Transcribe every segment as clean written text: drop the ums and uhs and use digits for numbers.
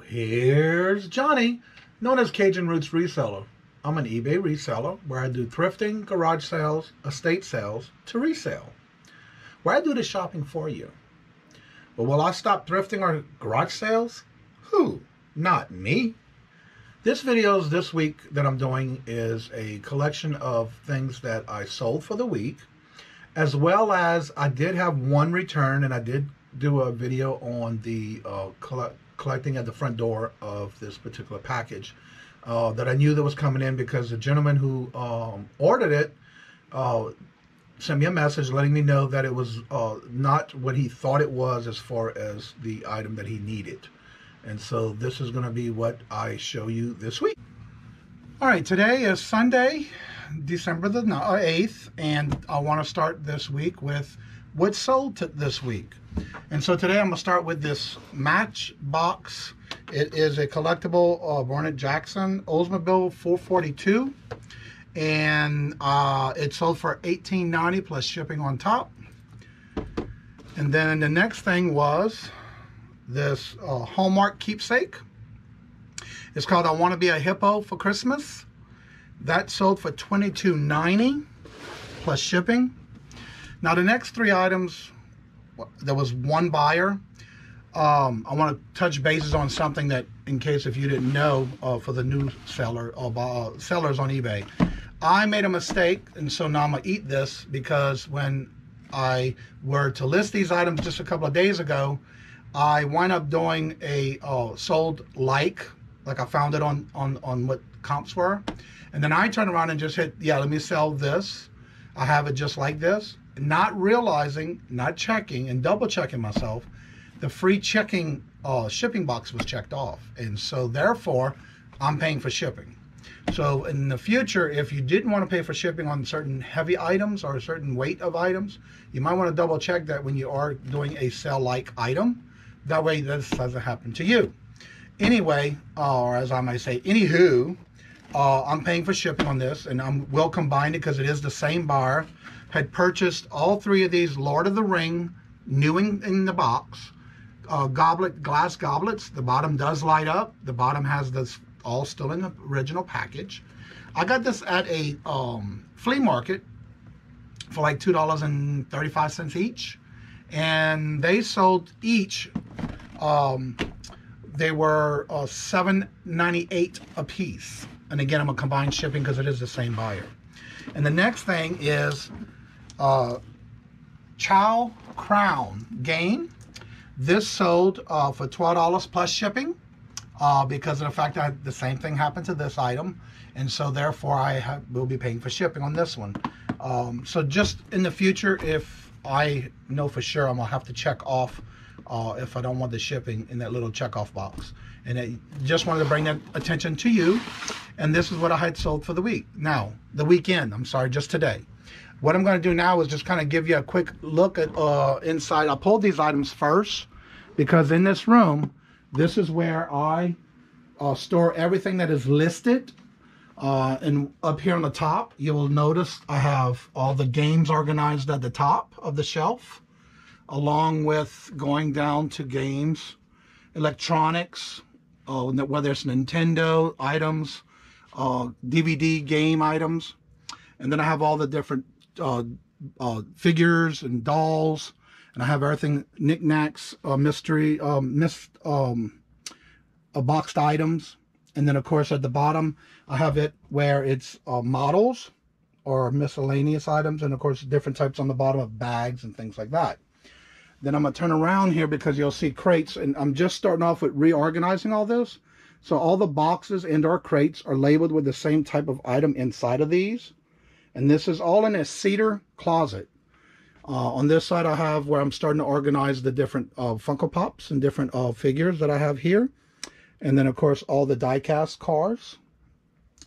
Here's Johnny, known as Cajun Roots Reseller. I'm an eBay reseller where I do thrifting, garage sales, estate sales to resale. Where I do the shopping for you. But will I stop thrifting or garage sales? Who? Not me. This week that I'm doing is a collection of things that I sold for the week, as well as I did have one return, and I did do a video on the collecting at the front door of this particular package that I knew that was coming in because the gentleman who ordered it sent me a message letting me know that it was not what he thought it was as far as the item that he needed. And so this is going to be what I show you this week. All right, today is Sunday, December the 8th, and I want to start this week with what sold this week. And so today I'm going to start with this Matchbox. It is a collectible Barnett Jackson Oldsmobile 442. And it sold for $18.90 plus shipping on top. And then the next thing was this Hallmark keepsake. It's called I Want to Be a Hippo for Christmas. That sold for $22.90 plus shipping. Now the next three items, there was one buyer. I want to touch bases on something that, in case if you didn't know, for the new seller or sellers on eBay. I made a mistake, and so now I'm going to eat this, because when I were to list these items just a couple of days ago, I wound up doing a sold like I found it on what comps were. And then I turned around and just hit, yeah, let me sell this. I have it just like this. Not realizing, not checking, and double checking myself, the free shipping box was checked off. And so therefore, I'm paying for shipping. So in the future, if you didn't want to pay for shipping on certain heavy items or a certain weight of items, you might want to double check that when you are doing a sell-like item. That way this doesn't happen to you. Anyway, or as I might say, anywho, I'm paying for shipping on this, and I will combine it because it is the same buyer. Had purchased all three of these Lord of the Ring, new in the box, glass goblets. The bottom does light up. The bottom has this all still in the original package. I got this at a flea market for like $2.35 each, and they sold each. They were $7.98 a piece. And again, I'm gonna combine shipping because it is the same buyer. And the next thing is Chow Crown game. This sold for $12 plus shipping because of the fact that the same thing happened to this item, and so therefore I will be paying for shipping on this one. So just in the future, if I know for sure, I'm gonna have to check off if I don't want the shipping in that little checkoff box. And I just wanted to bring that attention to you. And this is what I had sold for the week. Now, the weekend, I'm sorry, just today. What I'm going to do now is just kind of give you a quick look at inside. I pulled these items first because in this room, this is where I store everything that is listed. And up here on the top, you will notice I have all the games organized at the top of the shelf, along with going down to games, electronics, whether it's Nintendo items, DVD game items, and then I have all the different figures and dolls, and I have everything, knickknacks, mystery, boxed items, and then of course at the bottom I have it where it's models or miscellaneous items, and of course different types on the bottom of bags and things like that. Then I'm going to turn around here because you'll see crates, and I'm just starting off with reorganizing all this. So all the boxes and our crates are labeled with the same type of item inside of these. And this is all in a cedar closet. On this side I have where I'm starting to organize the different Funko Pops and different figures that I have here. And then of course all the die-cast cars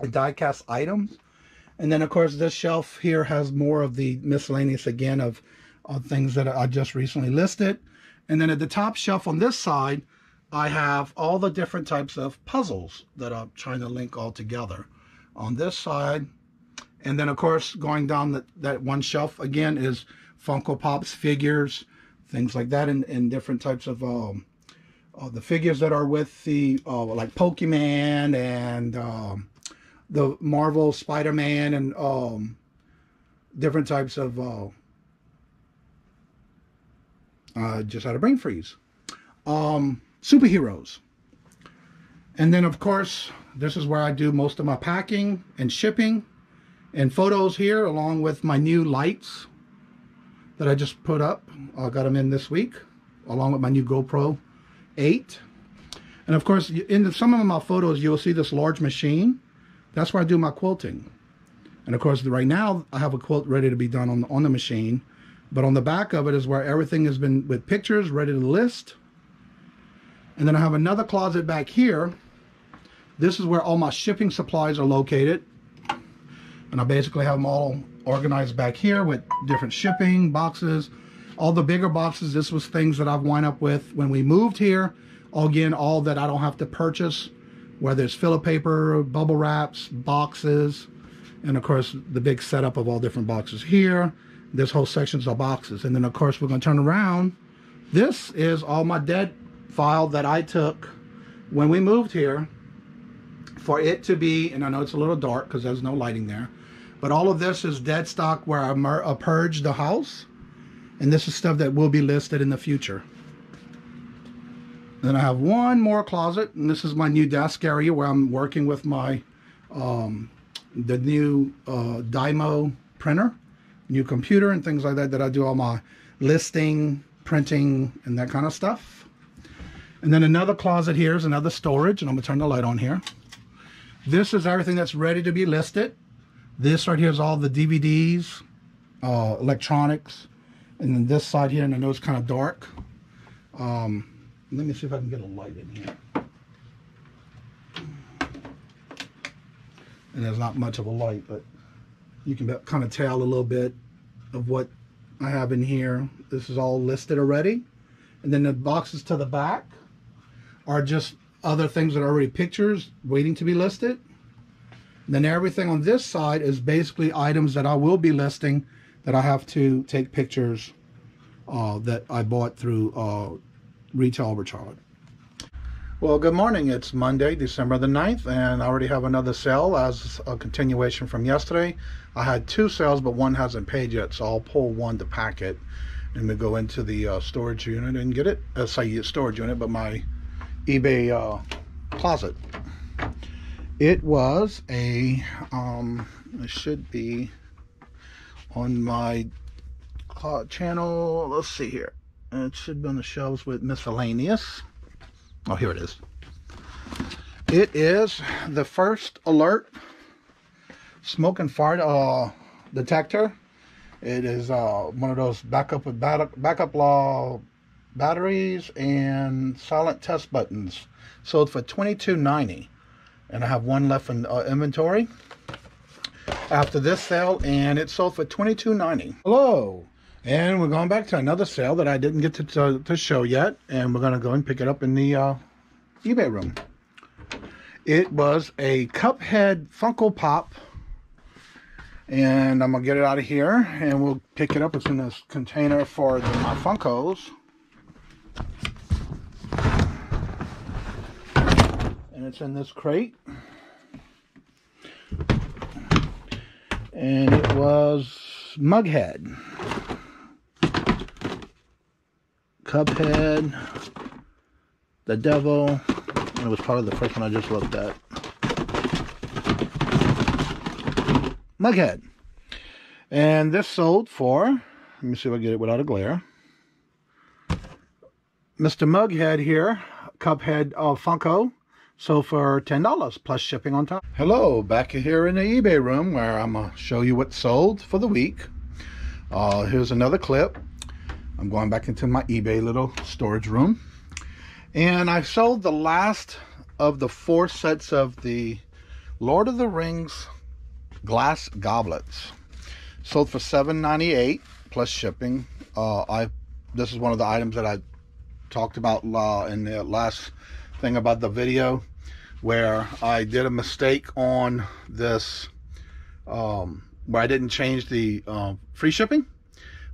and die-cast items. And then of course this shelf here has more of the miscellaneous again of things that I just recently listed. And then at the top shelf on this side, I have all the different types of puzzles that I'm trying to link all together on this side. And then, of course, going down that one shelf again is Funko Pops, figures, things like that, and different types of the figures that are with the like Pokemon and the Marvel Spider-Man and different types of just had a brain freeze. Superheroes. And then, of course, this is where I do most of my packing and shipping and photos here, along with my new lights that I just put up. I got them in this week, along with my new GoPro 8. And of course, in some of my photos, you'll see this large machine. That's where I do my quilting. And of course, right now, I have a quilt ready to be done on the machine. But on the back of it is where everything has been with pictures ready to list. And then I have another closet back here. This is where all my shipping supplies are located. And I basically have them all organized back here with different shipping boxes. All the bigger boxes, this was things that I've wound up with when we moved here. Again, all that I don't have to purchase, whether it's filler paper, bubble wraps, boxes, and of course the big setup of all different boxes here. This whole section's all boxes. And then of course we're going to turn around. This is all my dead file that I took when we moved here for it to be, and I know it's a little dark because there's no lighting there, but all of this is dead stock where I purged the house, and this is stuff that will be listed in the future. Then I have one more closet, and this is my new desk area where I'm working with my the new Dymo printer, new computer and things like that, that I do all my listing, printing, and that kind of stuff. And then another closet here is another storage, and I'm going to turn the light on here. This is everything that's ready to be listed. This right here is all the DVDs, electronics, and then this side here, and I know it's kind of dark. Let me see if I can get a light in here. And there's not much of a light, but you can kind of tell a little bit of what I have in here. This is all listed already. And then the boxes to the back are just other things that are already pictures waiting to be listed. And then everything on this side is basically items that I will be listing that I have to take pictures that I bought through Retail Overcharge. Well, good morning. It's Monday, December the 9th, and I already have another sale as a continuation from yesterday. I had two sales, but one hasn't paid yet, so I'll pull one to pack it. And we go into the storage unit and get it. Say storage unit, but my eBay closet. It was a it should be on my channel. Let's see here. It should be on the shelves with miscellaneous. Oh, here it is. It is the First Alert smoke and fire detector. It is one of those backup law batteries and silent test buttons. Sold for $22.90, and I have one left in inventory after this sale, and it sold for $22.90. Hello, and we're going back to another sale that I didn't get to show yet, and we're going to go and pick it up in the eBay room. It was a Cuphead Funko Pop. And I'm going to get it out of here, and we'll pick it up. It's in this container for my Funkos. And it's in this crate. And it was Mughead. Cuphead. The Devil. And it was probably the first one I just looked at. Mughead. And this sold for, let me see if I get it without a glare. Mr. Mughead here, Cuphead Funko, sold for $10 plus shipping on top. Hello, back here in the eBay room where I'm going to show you what sold for the week. Here's another clip. I'm going back into my eBay little storage room. And I sold the last of the 4 sets of the Lord of the Rings glass goblets. Sold for $7.98 plus shipping. This is one of the items that I talked about in the last thing about the video where I did a mistake on this, where I didn't change the free shipping,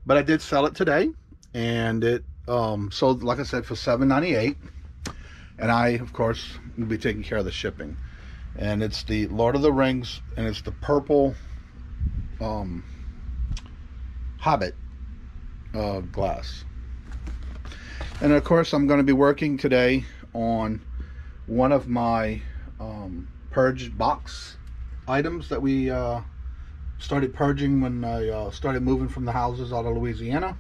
but I did sell it today, and it sold, like I said, for $7.98, and I, of course, will be taking care of the shipping. And it's the Lord of the Rings, and it's the purple Hobbit glass. And of course, I'm going to be working today on one of my purge box items that we started purging when I started moving from the houses out of Louisiana.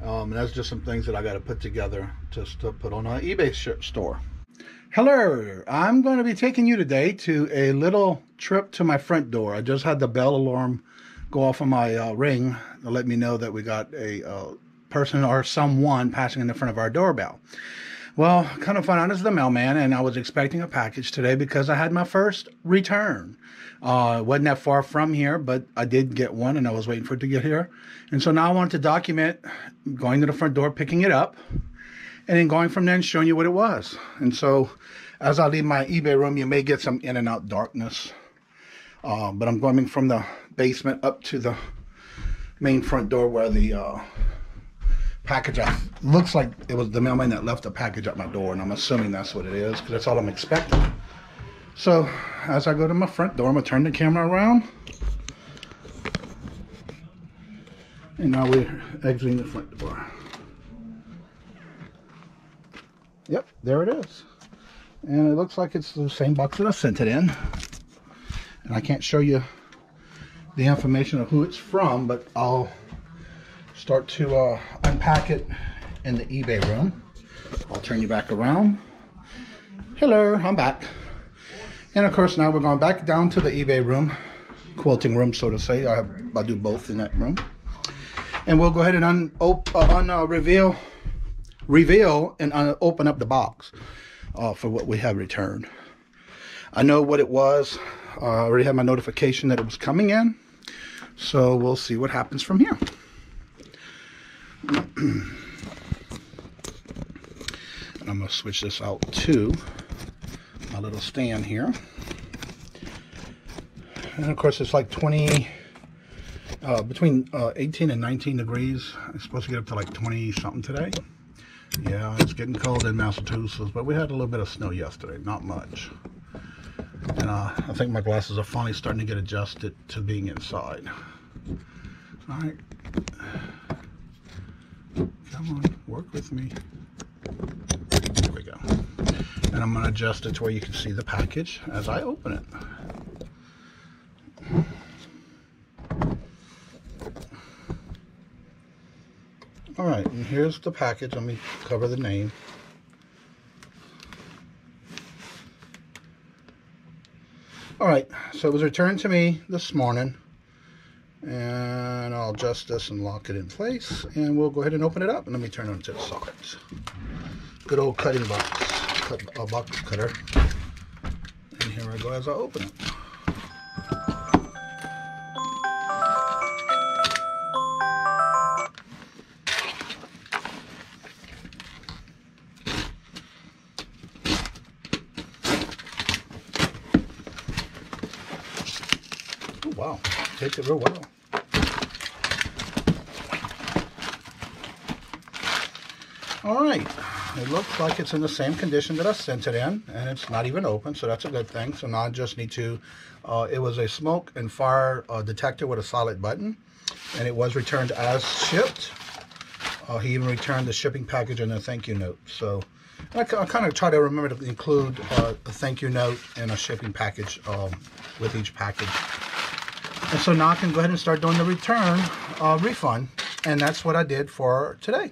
And that's just some things that I got to put together just to put on an eBay store. Hello, I'm going to be taking you today to a little trip to my front door. I just had the bell alarm go off on my ring to let me know that we got a person or someone passing in the front of our doorbell. Well, kind of found out as the mailman, and I was expecting a package today because I had my first return. Wasn't that far from here, but I did get one, and I was waiting for it to get here. And so now I wanted to document going to the front door, picking it up, and then going from there and showing you what it was. And so as I leave my eBay room, you may get some in and out darkness. But I'm going from the basement up to the main front door where the package, looks like it was the mailman that left the package at my door, and I'm assuming that's what it is because that's all I'm expecting. So as I go to my front door, I'm gonna turn the camera around, and now we're exiting the front door. Yep, there it is, and it looks like it's the same box that I sent it in. And I can't show you the information of who it's from, but I'll start to unpack it in the eBay room. I'll turn you back around. Hello, I'm back. And of course now we're going back down to the eBay room, quilting room, so to say. I do both in that room. And we'll go ahead and reveal and open up the box for what we have returned. I know what it was. I already had my notification that it was coming in. So we'll see what happens from here. And I'm going to switch this out to my little stand here. And of course it's like between 18 and 19 degrees. It's supposed to get up to like 20 something today. Yeah, it's getting cold in Massachusetts, but we had a little bit of snow yesterday, not much. And I think my glasses are finally starting to get adjusted to being inside. All right. Come on, work with me. There we go. And I'm going to adjust it to where you can see the package as I open it. All right, and here's the package. Let me cover the name. All right, so it was returned to me this morning, and I'll adjust this and lock it in place, and we'll go ahead and open it up, and let me turn it to the sides. Good old cutting box, box cutter, and here I go as I open it. Wow, takes it real well. All right, it looks like it's in the same condition that I sent it in, and it's not even open, so that's a good thing. So now I just need to, it was a smoke and fire detector with a solid button, and it was returned as shipped. He even returned the shipping package and a thank you note. So I kind of try to remember to include a thank you note and a shipping package with each package. And so now I can go ahead and start doing the refund, and that's what I did for today.